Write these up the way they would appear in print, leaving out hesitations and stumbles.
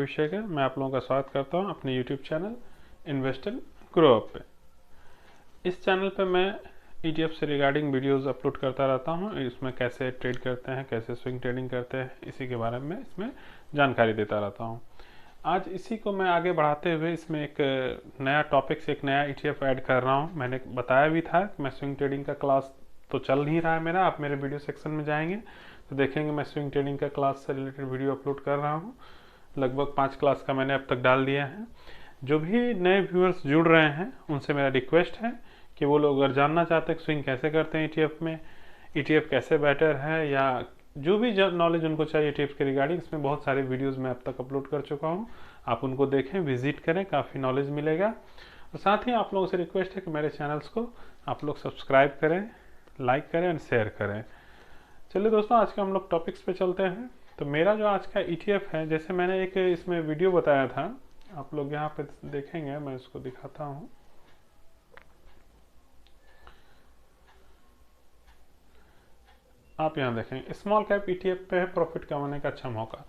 अभिषेक है। मैं आप लोगों का स्वागत करता हूं अपने YouTube channel invest and grow up पे। इस चैनल पे मैं ETF से रिगार्डिंग वीडियोस अपलोड करता रहता हूं। इसमें कैसे ट्रेड करते हैं, कैसे स्विंग ट्रेडिंग करते हैं, इसी के बारे में इसमें जानकारी देता रहता हूं। आज इसी को मैं आगे बढ़ाते हुए इसमें एक नया टॉपिक से एक नया ETF ऐड कर रहा हूँ। मैंने बताया भी था कि मैं स्विंग ट्रेडिंग का क्लास तो चल नहीं रहा है मेरा। आप मेरे वीडियो सेक्शन में जाएंगे तो देखेंगे मैं स्विंग ट्रेडिंग का क्लास से रिलेटेड वीडियो अपलोड कर रहा हूँ। लगभग 5 क्लास का मैंने अब तक डाल दिया है। जो भी नए व्यूअर्स जुड़ रहे हैं उनसे मेरा रिक्वेस्ट है कि वो लोग अगर जानना चाहते हैं स्विंग कैसे करते हैं ETF में, ETF कैसे बेटर है, या जो भी नॉलेज उनको चाहिए ETF के रिगार्डिंग, इसमें बहुत सारे वीडियोस मैं अब तक अपलोड कर चुका हूँ। आप उनको देखें, विजिट करें, काफ़ी नॉलेज मिलेगा। और साथ ही आप लोगों से रिक्वेस्ट है कि मेरे चैनल्स को आप लोग सब्सक्राइब करें, लाइक करें और शेयर करें। चलिए दोस्तों, आज के हम लोग टॉपिक्स पे चलते हैं। तो मेरा जो आज का ETF है, जैसे मैंने एक इसमें वीडियो बताया था, आप लोग यहाँ पे देखेंगे, मैं इसको दिखाता हूँ। आप यहाँ देखेंगे स्मॉल कैप ETF पे है प्रॉफिट कमाने का अच्छा मौका।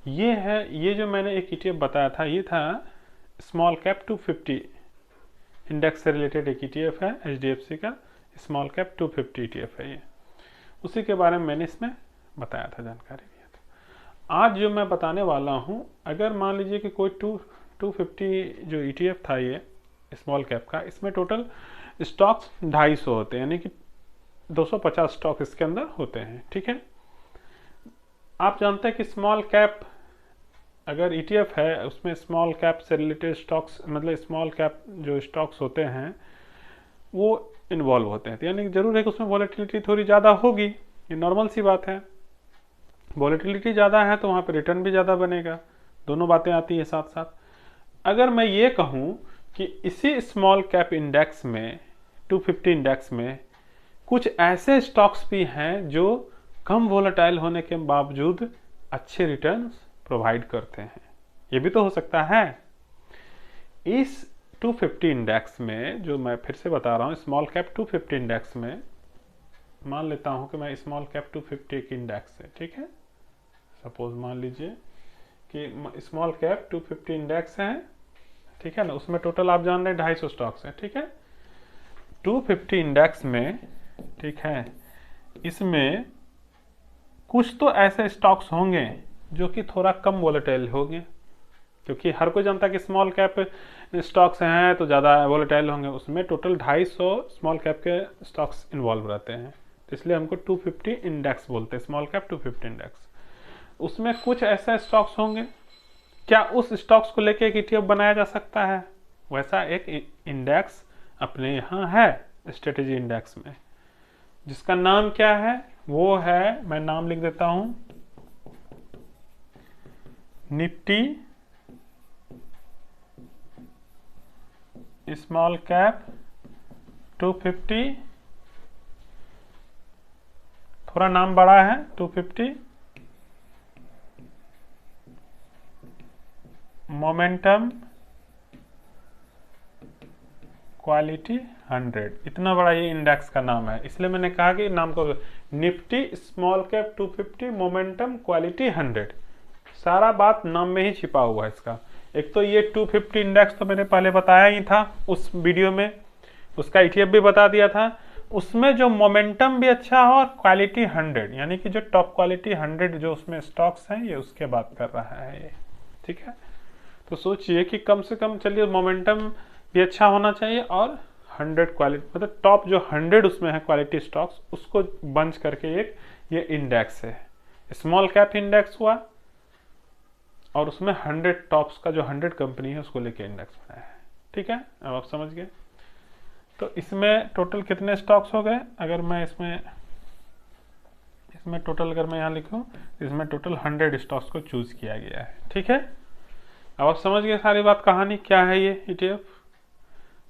ये है, ये जो मैंने एक ETF बताया था, ये था स्मॉल कैप 250 इंडेक्स से रिलेटेड एक ETF है, HDFC का स्मॉल कैप 250 ETF है। ये उसी के बारे में मैंने इसमें बताया था, जानकारी दिया था। आज जो मैं बताने वाला हूँ, अगर मान लीजिए कि कोई 250 जो ETF था ये स्मॉल कैप का, इसमें टोटल स्टॉक्स 250 होते हैं, यानी कि 250 स्टॉक इसके अंदर होते हैं। ठीक है, आप जानते हैं कि स्मॉल कैप अगर ETF है उसमें स्मॉल कैप से रिलेटेड स्टॉक्स, मतलब स्मॉल कैप जो स्टॉक्स होते हैं वो इन्वॉल्व होते हैं। तो यानी जरूर है कि उसमें वॉलेटिलिटी थोड़ी ज़्यादा होगी, ये नॉर्मल सी बात है। वॉलेटिलिटी ज़्यादा है तो वहाँ पे रिटर्न भी ज़्यादा बनेगा, दोनों बातें आती है साथ साथ। अगर मैं ये कहूँ कि इसी स्मॉल कैप इंडेक्स में 250 इंडेक्स में कुछ ऐसे स्टॉक्स भी हैं जो कम वोलेटाइल होने के बावजूद अच्छे रिटर्न्स प्रोवाइड करते हैं, ये भी तो हो सकता है। इस 250 इंडेक्स में, जो मैं फिर से बता रहा हूँ, स्मॉल कैप 250 इंडेक्स में, मान लेता हूँ कि मैं स्मॉल कैप 250 की इंडेक्स है, ठीक है, सपोज मान लीजिए कि स्मॉल कैप 250 इंडेक्स है, ठीक है ना, उसमें टोटल आप जान रहे हैं 250 स्टॉक्स हैं, ठीक है। 250 इंडेक्स में, ठीक है, इसमें कुछ तो ऐसे स्टॉक्स होंगे जो कि थोड़ा कम वोलेटाइल होंगे, क्योंकि हर कोई जानता है कि स्मॉल कैप स्टॉक्स हैं तो ज़्यादा वोलेटाइल होंगे। उसमें टोटल 250 स्मॉल कैप के स्टॉक्स इन्वॉल्व रहते हैं, तो इसलिए हमको 250 इंडेक्स बोलते हैं, स्मॉल कैप 250 इंडेक्स। उसमें कुछ ऐसे स्टॉक्स होंगे, क्या उस स्टॉक्स को लेके एक ETF बनाया जा सकता है? वैसा एक इंडेक्स अपने यहाँ है स्ट्रेटेजी इंडेक्स में, जिसका नाम क्या है, वो है, मैं नाम लिख देता हूं, निफ्टी स्मॉल कैप 250, थोड़ा नाम बड़ा है, 250 मोमेंटम क्वालिटी 100, इतना बड़ा ये इंडेक्स का नाम है, इसलिए मैंने कहा कि नाम को Nifty small cap 250 momentum quality 100। सारा बात नाम में ही छिपा हुआ है इसका। एक तो ये 250 इंडेक्स तो मैंने पहले बताया ही था उस वीडियो में, उसका ETF भी बता दिया था। उसमें जो मोमेंटम भी अच्छा हो और क्वालिटी 100, यानी कि जो टॉप क्वालिटी 100 जो उसमें स्टॉक्स हैं, ये उसके बात कर रहा है ये, ठीक है। तो सोचिए कि कम से कम, चलिए मोमेंटम भी अच्छा होना चाहिए और 100 क्वालिटी, मतलब टॉप जो 100 उसमें है क्वालिटी स्टॉक्स, उसको बंच करके एक ये इंडेक्स है, स्मॉल कैप इंडेक्स हुआ, और उसमें 100 टॉप्स का जो 100 कंपनी है उसको लेके इंडेक्स बनाया है, ठीक है। अब आप समझ गए। तो इसमें टोटल कितने स्टॉक्स हो गए, अगर मैं इसमें टोटल अगर मैं यहाँ लिखूँ, इसमें टोटल 100 स्टॉक्स को चूज किया गया है, ठीक है। अब आप समझ गए सारी बात, कहानी क्या है ये ETF।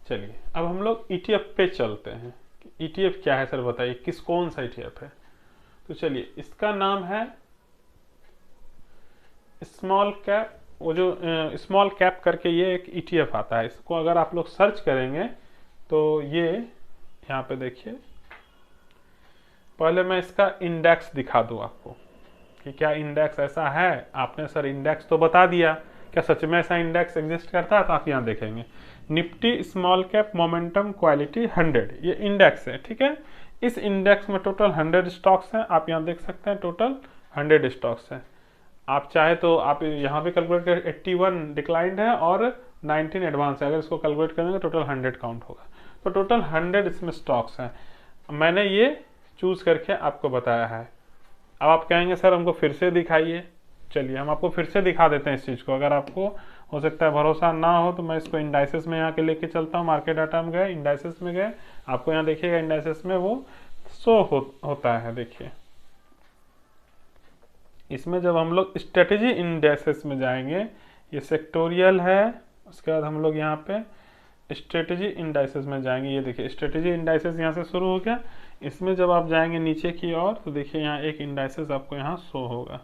चलिए अब हम लोग ETF पे चलते हैं। ETF क्या है सर बताइए, कौन सा ETF है? तो चलिए, इसका नाम है स्मॉल कैप, वो जो स्मॉल कैप करके ये एक ETF आता है। इसको अगर आप लोग सर्च करेंगे तो ये यहाँ पे देखिए, पहले मैं इसका इंडेक्स दिखा दूँ आपको, कि क्या इंडेक्स ऐसा है। आपने सर इंडेक्स तो बता दिया, क्या सच में ऐसा इंडेक्स एग्जिस्ट करता है? तो आप यहाँ देखेंगे Nifty small cap momentum quality 100, ये इंडेक्स है, ठीक है। इस इंडेक्स में टोटल 100 स्टॉक्स हैं, आप यहाँ देख सकते हैं टोटल 100 स्टॉक्स हैं। आप चाहे तो आप यहाँ पे कैलकुलेट कर 81 डिक्लाइंड है और 19 एडवांस है, अगर इसको कैलकुलेट करेंगे टोटल 100 काउंट होगा। तो टोटल 100 इसमें स्टॉक्स हैं, मैंने ये चूज करके आपको बताया है। अब आप कहेंगे सर हमको फिर से दिखाइए, चलिए हम आपको फिर से दिखा देते हैं इस चीज़ को। अगर आपको हो सकता है भरोसा ना हो तो मैं इसको इंडाइसेस में यहाँ के लेके चलता हूँ। मार्केट डाटा में गए, इंडाइसेस में गए, आपको यहाँ देखिएगा इंडाइसेस में वो शो होता है। देखिए इसमें जब हम लोग स्ट्रेटेजी इंडाइसेस में जाएंगे, ये सेक्टोरियल है, उसके बाद हम लोग यहाँ पे स्ट्रेटेजी इंडाइसेस में जाएंगे। ये देखिए स्ट्रेटेजी इंडाइसेस यहाँ से शुरू हो गया। इसमें जब आप जाएंगे नीचे की ओर तो देखिए यहाँ एक इंडाइसेस आपको यहाँ शो होगा।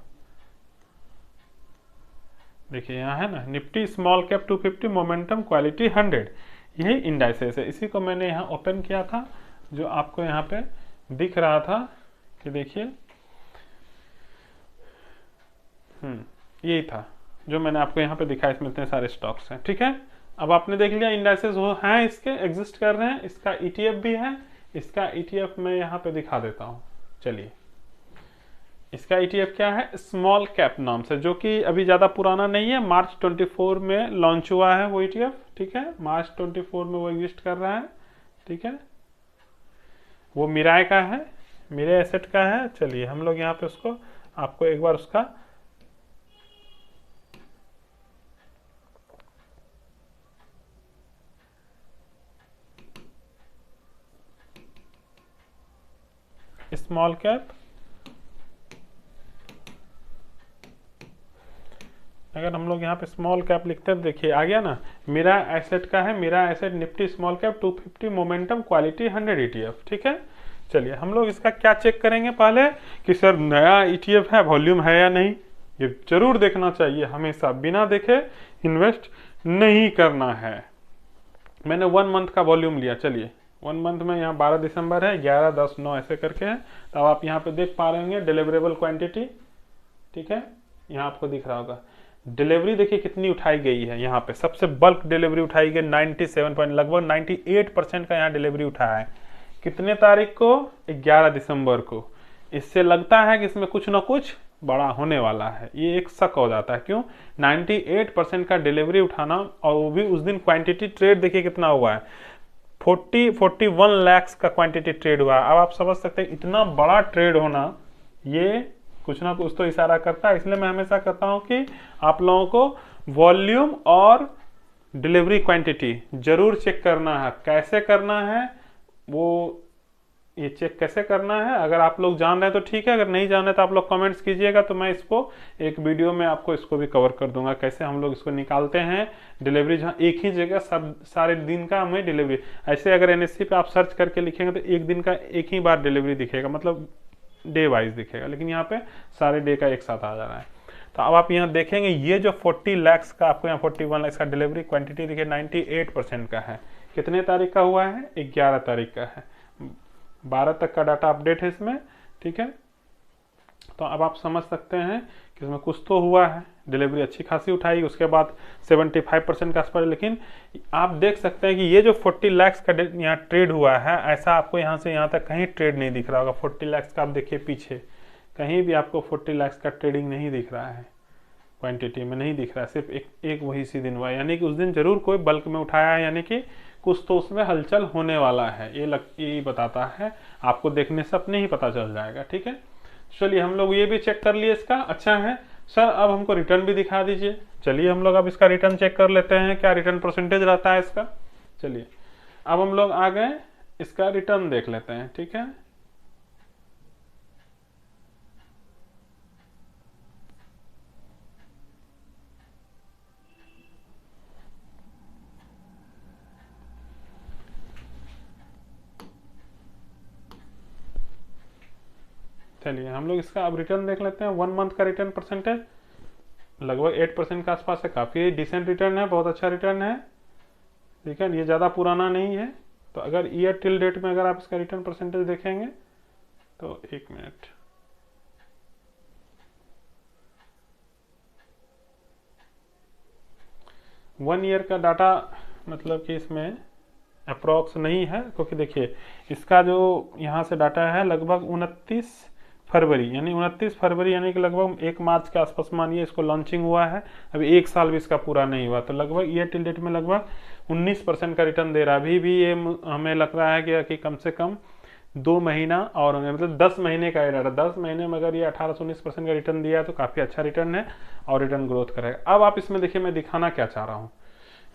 देखिए यहाँ है ना, Nifty small cap 250 momentum quality 100, यही इंडाइसेस है। इसी को मैंने यहाँ ओपन किया था, जो आपको यहाँ पे दिख रहा था कि देखिए यही था जो मैंने आपको यहाँ पे दिखाया। इसमें इतने सारे स्टॉक्स हैं, ठीक है। अब आपने देख लिया इंडाइसेस वो हैं, इसके एग्जिस्ट कर रहे हैं। इसका ETF भी है, इसका ETF मैं यहाँ पे दिखा देता हूँ। चलिए इसका ETF क्या है, स्मॉल कैप नाम से, जो कि अभी ज़्यादा पुराना नहीं है, मार्च 24 में लॉन्च हुआ है वो ETF, ठीक है। मार्च 24 में वो एग्जिस्ट कर रहा है, ठीक है। वो मिराय का है, मिराय एसेट का है। चलिए हम लोग यहाँ पे उसको आपको एक बार उसका स्मॉल कैप, अगर हम लोग यहाँ पे स्मॉल कैप लिखते हैं देखिए आ गया ना, मेरा एसेट का है, मेरा asset Nifty small cap 250 momentum quality 100 ETF, ठीक है। चलिए हम लोग इसका क्या चेक करेंगे पहले कि सर नया ETF है, वॉल्यूम है या नहीं। ये जरूर देखना चाहिए, हमेशा बिना देखे इन्वेस्ट नहीं करना है। मैंने 1 मंथ का वॉल्यूम लिया, चलिए 1 मंथ में यहाँ 12 दिसंबर है, 11, 10, 9 ऐसे करके है। तो आप यहाँ पे देख पा रहे होंगे डिलीवरेबल क्वांटिटी, ठीक है। यहाँ आपको दिख रहा होगा डिलीवरी, देखिए कितनी उठाई गई है। यहाँ पे सबसे बल्क डिलीवरी उठाई गई 97 लगभग 98% का यहाँ डिलीवरी उठाया है। कितने तारीख को, 11 दिसंबर को। इससे लगता है कि इसमें कुछ ना कुछ बड़ा होने वाला है, ये एक शक हो जाता है। क्यों, 98% का डिलीवरी उठाना, और वो भी उस दिन क्वांटिटी ट्रेड देखिए कितना हुआ है, 41 लाख का क्वांटिटी ट्रेड हुआ है। अब आप समझ सकते हैं इतना बड़ा ट्रेड होना, ये कुछ ना कुछ तो इशारा करता है। इसलिए मैं हमेशा कहता हूं कि आप लोगों को वॉल्यूम और डिलीवरी क्वांटिटी जरूर चेक करना है। कैसे करना है वो, ये चेक कैसे करना है, अगर आप लोग जान रहे हैं तो ठीक है, अगर नहीं जान रहे तो आप लोग कमेंट्स कीजिएगा, तो मैं इसको एक वीडियो में आपको इसको भी कवर कर दूंगा, कैसे हम लोग इसको निकालते हैं डिलीवरी, जहाँ एक ही जगह सब सारे दिन का हमें डिलीवरी। ऐसे अगर NSE पे आप सर्च करके लिखेंगे तो एक दिन का एक ही बार डिलीवरी दिखेगा, मतलब डे वाइज दिखेगा, लेकिन यहाँ पे सारे डे का एक साथ आ जा रहा है। तो अब आप यहाँ देखेंगे ये जो 40 लाख का आपको यहाँ 41 लाख का डिलीवरी क्वांटिटी देखिए 98% का है। कितने तारीख का हुआ है, 11 तारीख का है, 12 तक का डाटा अपडेट है इसमें, ठीक है। तो अब आप समझ सकते हैं कि इसमें कुछ तो हुआ है, डिलीवरी अच्छी खासी उठाई, उसके बाद 75% का आसपास। लेकिन आप देख सकते हैं कि ये जो 40 लाख का यहाँ ट्रेड हुआ है, ऐसा आपको यहाँ से यहाँ तक कहीं ट्रेड नहीं दिख रहा होगा। 40 लाख का आप देखिए पीछे कहीं भी आपको 40 लाख का ट्रेडिंग नहीं दिख रहा है, क्वांटिटी में नहीं दिख रहा है, सिर्फ एक वही सी दिन हुआ है। यानी कि उस दिन जरूर कोई बल्क में उठाया है, यानी कि कुछ तो उसमें हलचल होने वाला है, ये बताता है। आपको देखने से अपने ही पता चल जाएगा, ठीक है। चलिए हम लोग ये भी चेक कर लिए इसका, अच्छा है सर अब हमको रिटर्न भी दिखा दीजिए। चलिए हम लोग अब इसका रिटर्न चेक कर लेते हैं, क्या रिटर्न परसेंटेज रहता है इसका। चलिए अब हम लोग आ गए, इसका रिटर्न देख लेते हैं, ठीक है। चलिए हम लोग इसका अब रिटर्न देख लेते हैं। 1 मंथ का रिटर्न परसेंटेज लगभग 8% के आसपास है, काफ़ी डिसेंट रिटर्न है, बहुत अच्छा रिटर्न है, ठीक है। ये ज़्यादा पुराना नहीं है। तो अगर ईयर टिल डेट में अगर आप इसका रिटर्न परसेंटेज देखेंगे तो 1 मिनट, 1 ईयर का डाटा मतलब कि इसमें अप्रॉक्स नहीं है, क्योंकि देखिए इसका जो यहाँ से डाटा है लगभग 29 फरवरी, यानी 29 फरवरी यानी कि लगभग 1 मार्च के आसपास मानिए इसको लॉन्चिंग हुआ है। अभी 1 साल भी इसका पूरा नहीं हुआ, तो लगभग ईयर टिल डेट में लगभग 19% का रिटर्न दे रहा है। अभी भी ये हमें लग रहा है कि कम से कम 2 महीना और मतलब 10 महीने का डाटा, 10 महीने में अगर ये 18 से 19% का रिटर्न दिया है तो काफ़ी अच्छा रिटर्न है और रिटर्न ग्रोथ करेगा। अब आप इसमें देखिए, मैं दिखाना क्या चाह रहा हूँ,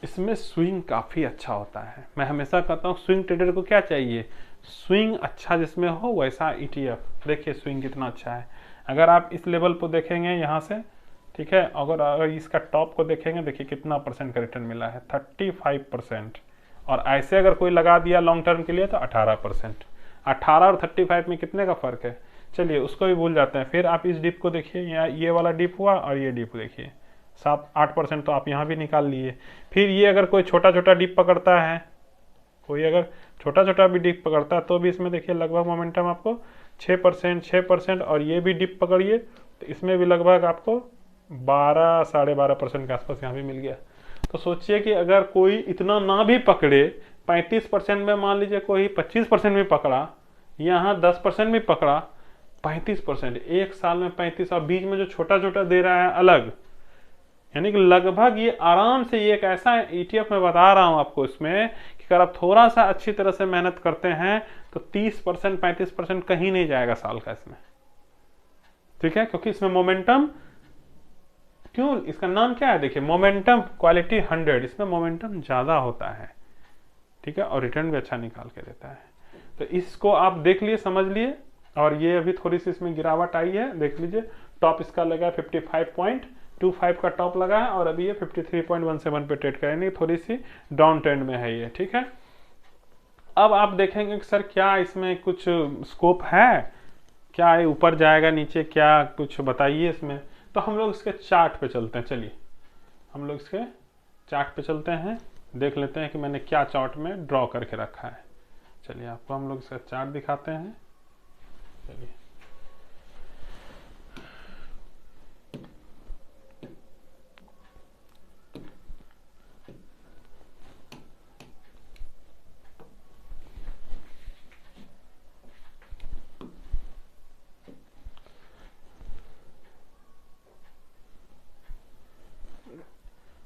इसमें स्विंग काफ़ी अच्छा होता है। मैं हमेशा कहता हूँ स्विंग ट्रेडर को क्या चाहिए, स्विंग अच्छा जिसमें हो वैसा ETF। देखिए स्विंग कितना अच्छा है, अगर आप इस लेवल को देखेंगे यहाँ से, ठीक है, अगर इसका टॉप को देखेंगे, देखिए कितना परसेंट का रिटर्न मिला है, 35%। और ऐसे अगर कोई लगा दिया लॉन्ग टर्म के लिए तो 18%। 18 और 35 में कितने का फ़र्क है, चलिए उसको भी भूल जाते हैं। फिर आप इस डिप को देखिए, यहाँ ये वाला डिप हुआ और ये डिप देखिए 7-8% तो आप यहाँ भी निकाल लिए। फिर ये अगर कोई छोटा छोटा डिप पकड़ता है, कोई अगर छोटा छोटा भी डिप पकड़ता है तो भी इसमें देखिए लगभग मोमेंटम आपको 6%, और ये भी डिप पकड़िए तो इसमें भी लगभग आपको 12-12.5% के आसपास यहाँ भी मिल गया। तो सोचिए कि अगर कोई इतना ना भी पकड़े, 35% में मान लीजिए कोई 25% भी पकड़ा, यहाँ 10% भी पकड़ा, 35%, 1 साल में 35, और बीच में जो छोटा छोटा दे रहा है अलग, यानी कि लगभग ये आराम से, ये एक ऐसा ETF मैं बता रहा हूं आपको इसमें कि अगर आप थोड़ा सा अच्छी तरह से मेहनत करते हैं तो 30%, 35% कहीं नहीं जाएगा साल का इसमें, ठीक है, क्योंकि इसमें मोमेंटम, क्यों इसका नाम क्या है, देखिए मोमेंटम क्वालिटी 100, इसमें मोमेंटम ज्यादा होता है, ठीक है, और रिटर्न भी अच्छा निकाल के देता है। तो इसको आप देख लिए, समझ लिए। और ये अभी थोड़ी सी इसमें गिरावट आई है, देख लीजिए टॉप इसका लगा 55.25 का टॉप लगा है और अभी ये 53.17 पे ट्रेड करेंगे, थोड़ी सी डाउन ट्रेंड में है ये, ठीक है। अब आप देखेंगे कि सर क्या इसमें कुछ स्कोप है, क्या ये ऊपर जाएगा नीचे, क्या कुछ बताइए इसमें। तो हम लोग इसके चार्ट पे चलते हैं, चलिए हम लोग इसके चार्ट पे चलते हैं, देख लेते हैं कि मैंने क्या चार्ट में ड्रॉ करके रखा है। चलिए आपको हम लोग इसका चार्ट दिखाते हैं, चलिए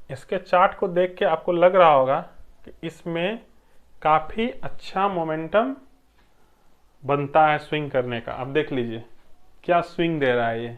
इसके चार्ट को देख के आपको लग रहा होगा कि इसमें काफ़ी अच्छा मोमेंटम बनता है स्विंग करने का। अब देख लीजिए क्या स्विंग दे रहा है, ये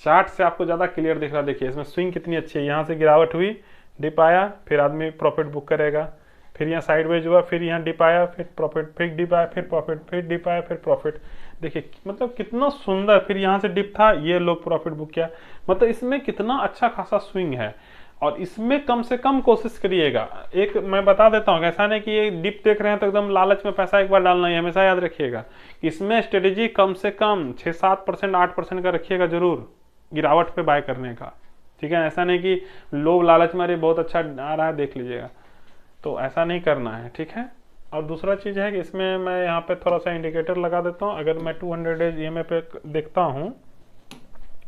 चार्ट से आपको ज़्यादा क्लियर दिख रहा है। देखिए इसमें स्विंग कितनी अच्छी है, यहाँ से गिरावट हुई, डिप आया, फिर आदमी प्रॉफिट बुक करेगा, फिर यहाँ साइडवेज हुआ, फिर यहाँ डिप आया, फिर प्रॉफिट, फिर डिप आया, फिर प्रॉफिट, फिर डिप आया, फिर प्रॉफिट। देखिए मतलब कितना सुंदर, फिर यहाँ से डिप था, ये लोग प्रॉफिट बुक किया, मतलब इसमें कितना अच्छा खासा स्विंग है। और इसमें कम से कम कोशिश करिएगा, एक मैं बता देता हूँ, ऐसा नहीं कि ये डिप देख रहे हैं तो एकदम लालच में पैसा एक बार डालना है, हमेशा याद रखिएगा इसमें स्ट्रेटेजी कम से कम 6-7%, 8% का रखिएगा जरूर गिरावट पे बाय करने का, ठीक है। ऐसा नहीं कि लोग लालच में अरे बहुत अच्छा आ रहा है देख लीजिएगा, तो ऐसा नहीं करना है, ठीक है। और दूसरा चीज़ है कि इसमें मैं यहाँ पे थोड़ा सा इंडिकेटर लगा देता हूँ। अगर मैं 200 डेज EMA पे देखता हूँ,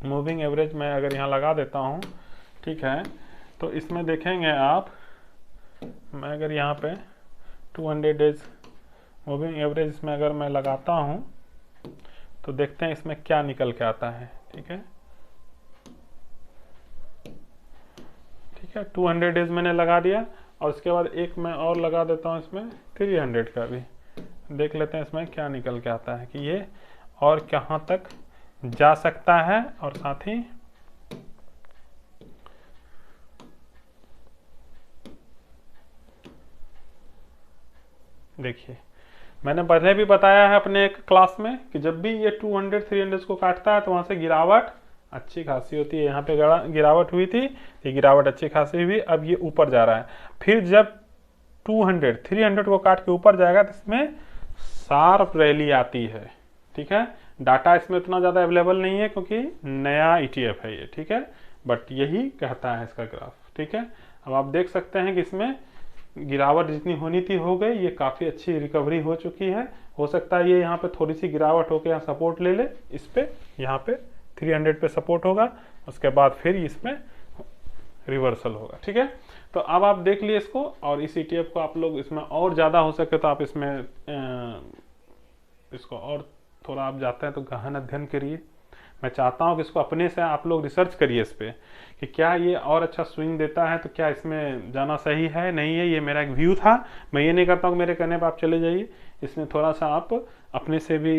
मूविंग एवरेज मैं अगर यहाँ लगा देता हूँ, ठीक है, तो इसमें देखेंगे आप, मैं अगर यहाँ पे 200 डेज मूविंग एवरेज इसमें अगर मैं लगाता हूँ तो देखते हैं इसमें क्या निकल के आता है, ठीक है। ठीक है, 200 डेज मैंने लगा दिया और उसके बाद एक मैं और लगा देता हूँ इसमें 300 का भी, देख लेते हैं इसमें क्या निकल के आता है कि ये और कहाँ तक जा सकता है। और साथ ही देखिए मैंने पहले भी बताया है अपने एक क्लास में कि जब भी ये 200-300 को काटता है तो वहाँ से गिरावट अच्छी खासी होती है। यहाँ पे गिरावट हुई थी, ये गिरावट अच्छी खासी हुई, अब ये ऊपर जा रहा है। फिर जब 200-300 को काट के ऊपर जाएगा तो इसमें शार्प रैली आती है, ठीक है। डाटा इसमें उतना ज़्यादा अवेलेबल नहीं है क्योंकि नया ETF है ये, ठीक है, बट यही कहता है इसका ग्राफ, ठीक है। अब आप देख सकते हैं कि इसमें गिरावट जितनी होनी थी हो गई, ये काफ़ी अच्छी रिकवरी हो चुकी है। हो सकता है ये यहाँ पे थोड़ी सी गिरावट होकर यहाँ सपोर्ट ले ले, इस पे यहाँ पे 300 पे सपोर्ट होगा, उसके बाद फिर इसमें रिवर्सल होगा। ठीक है, तो अब आप देख लिए इसको, और इस ETF को आप लोग इसमें और ज़्यादा हो सके तो आप इसमें इसको और थोड़ा आप जाते हैं तो गहन अध्ययन करिए। मैं चाहता हूं कि इसको अपने से आप लोग रिसर्च करिए इस पर कि क्या ये और अच्छा स्विंग देता है, तो क्या इसमें जाना सही है नहीं है। ये मेरा एक व्यू था, मैं ये नहीं करता हूँ कि मेरे कहने पर आप चले जाइए। इसमें थोड़ा सा आप अपने से भी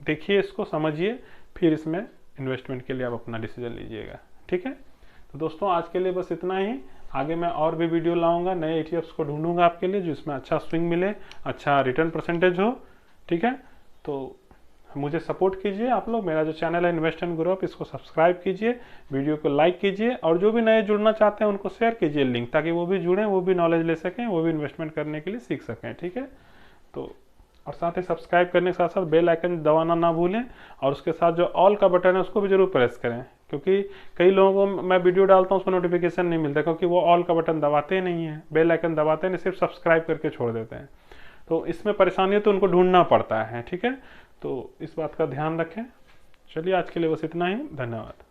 देखिए, इसको समझिए, फिर इसमें इन्वेस्टमेंट के लिए आप अपना डिसीजन लीजिएगा। ठीक है, तो दोस्तों आज के लिए बस इतना ही। आगे मैं और भी वीडियो लाऊंगा, नए ETFs को ढूंढूंगा आपके लिए जिसमें अच्छा स्विंग मिले, अच्छा रिटर्न परसेंटेज हो। ठीक है, तो मुझे सपोर्ट कीजिए आप लोग। मेरा जो चैनल है इन्वेस्ट एंड ग्रो अप, इसको सब्सक्राइब कीजिए, वीडियो को लाइक कीजिए, और जो भी नए जुड़ना चाहते हैं उनको शेयर कीजिए लिंक, ताकि वो भी जुड़ें, वो भी नॉलेज ले सकें, वो भी इन्वेस्टमेंट करने के लिए सीख सकें। ठीक है, तो और साथ ही सब्सक्राइब करने के साथ साथ बेल आइकन दबाना ना भूलें, और उसके साथ जो ऑल का बटन है उसको भी जरूर प्रेस करें, क्योंकि कई लोगों को मैं वीडियो डालता हूँ उसमें नोटिफिकेशन नहीं मिलता, क्योंकि वो ऑल का बटन दबाते नहीं है, बेल आइकन दबाते नहीं, सिर्फ सब्सक्राइब करके छोड़ देते हैं। तो इसमें परेशानी है तो उनको ढूंढना पड़ता है। ठीक है, तो इस बात का ध्यान रखें। चलिए आज के लिए बस इतना ही, धन्यवाद।